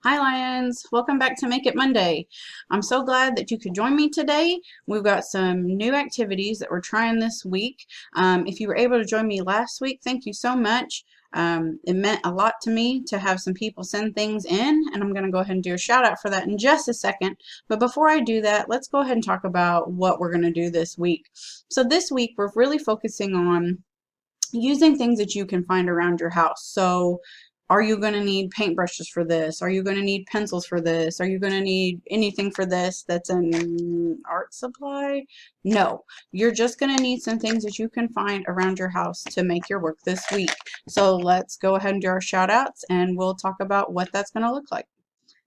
Hi Lions, welcome back to Make It Monday. I'm so glad that you could join me today. We've got some new activities that we're trying this week. If you were able to join me last week, thank you so much. It meant a lot to me to have some people send things in, and I'm going to go ahead and do a shout out for that in just a second. But before I do that, let's go ahead and talk about what we're going to do this week. So this week, we're really focusing on using things that you can find around your house. So are you going to need paintbrushes for this? Are you going to need pencils for this? Are you going to need anything for this that's an art supply? No, you're just going to need some things that you can find around your house to make your work this week. So let's go ahead and do our shout outs and we'll talk about what that's going to look like.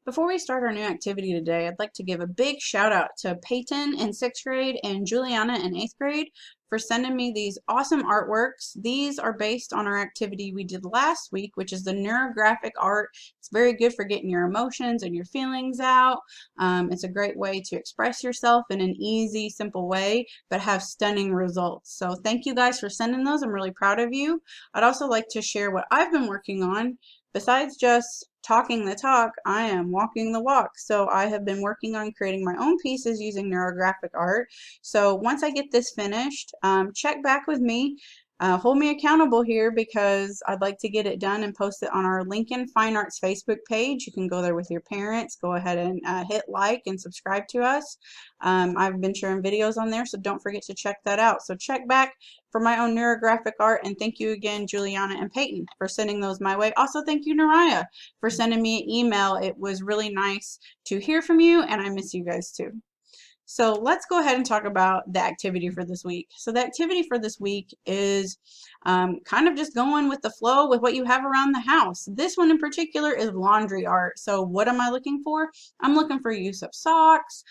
Before we start our new activity today, I'd like to give a big shout out to Peyton in 6th grade and Juliana in 8th grade for sending me these awesome artworks. These are based on our activity we did last week, which is the neurographic art. It's very good for getting your emotions and your feelings out. It's a great way to express yourself in an easy, simple way, but have stunning results. So thank you guys for sending those. I'm really proud of you. I'd also like to share what I've been working on. Besides just talking the talk, I am walking the walk. So I have been working on creating my own pieces using neurographic art. So once I get this finished, check back with me. Hold me accountable here because I'd like to get it done and post it on our Lincoln Fine Arts Facebook page. You can go there with your parents. Go ahead and hit like and subscribe to us. I've been sharing videos on there, so don't forget to check that out. So check back for my own neurographic art, and thank you again, Juliana and Peyton, for sending those my way. Also, thank you, Naraya, for sending me an email. It was really nice to hear from you, and I miss you guys too. So let's go ahead and talk about the activity for this week. So the activity for this week is kind of just going with the flow with what you have around the house. This one in particular is laundry art. So what am I looking for? I'm looking for use of socks,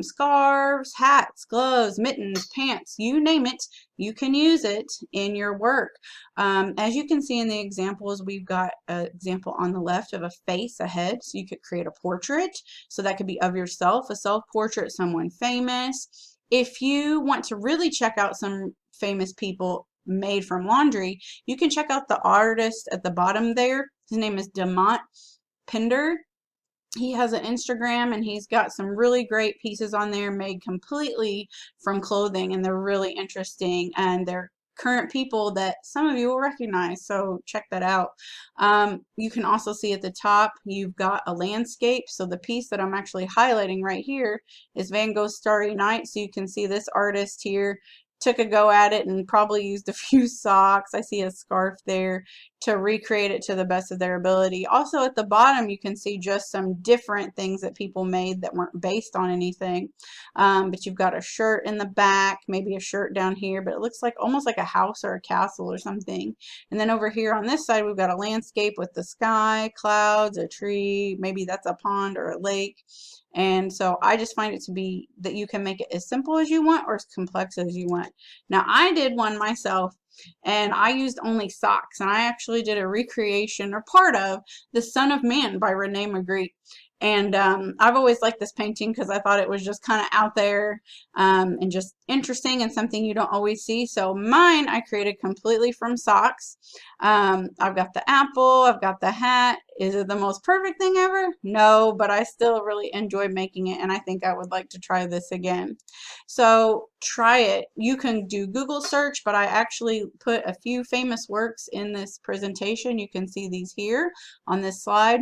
scarves, hats, gloves, mittens, pants, you name it, you can use it in your work. As you can see in the examples, we've got an example on the left of a face, a head, so you could create a portrait. So that could be of yourself, a self-portrait, someone famous. If you want to really check out some famous people made from laundry, you can check out the artist at the bottom there. His name is Demont Pinder. He has an Instagram and he's got some really great pieces on there made completely from clothing, and they're really interesting and they're current people that some of you will recognize, so check that out. You can also see at the top you've got a landscape. So the piece that I'm actually highlighting right here is Van Gogh's Starry Night. So you can see this artist here took a go at it and probably used a few socks. I see a scarf there to recreate it to the best of their ability. Also at the bottom you can see just some different things that people made that weren't based on anything. But you've got a shirt in the back, maybe a shirt down here, but it looks like almost like a house or a castle or something. And then over here on this side we've got a landscape with the sky, clouds, a tree, maybe that's a pond or a lake. And so I just find it to be that you can make it as simple as you want or as complex as you want. Now I did one myself and I used only socks, and I actually did a recreation or part of The Son of Man by Rene Magritte. And I've always liked this painting because I thought it was just kind of out there and just interesting and something you don't always see. So mine I created completely from socks. I've got the apple, I've got the hat. Is it the most perfect thing ever? No, but I still really enjoy making it, and I think I would like to try this again. So try it. You can do Google search, but I actually put a few famous works in this presentation. You can see these here on this slide.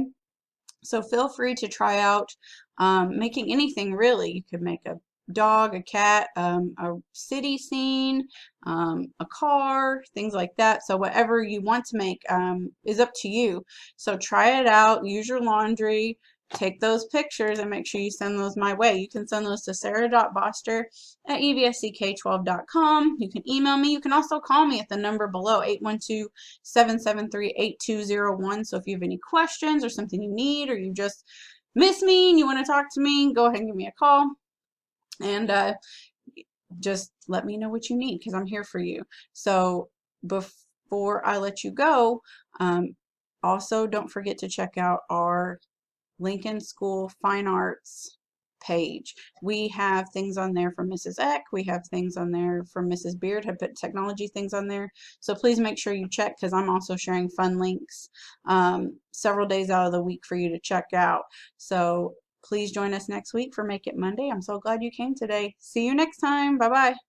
So feel free to try out making anything really. You could make a dog, a cat, a city scene, a car, things like that. So whatever you want to make is up to you. So try it out, use your laundry, take those pictures and make sure you send those my way. You can send those to sarah.boster@evsck12.com. You can email me. You can also call me at the number below, 812-773-8201. So if you have any questions or something you need, or you just miss me and you want to talk to me, go ahead and give me a call. And just let me know what you need because I'm here for you. So before I let you go, also don't forget to check out our Lincoln School Fine Arts page. We have things on there from Mrs. Eck. We have things on there from Mrs. Beard, have put technology things on there. So please make sure you check, because I'm also sharing fun links several days out of the week for you to check out. So please join us next week for Make It Monday. I'm so glad you came today. See you next time. Bye-bye.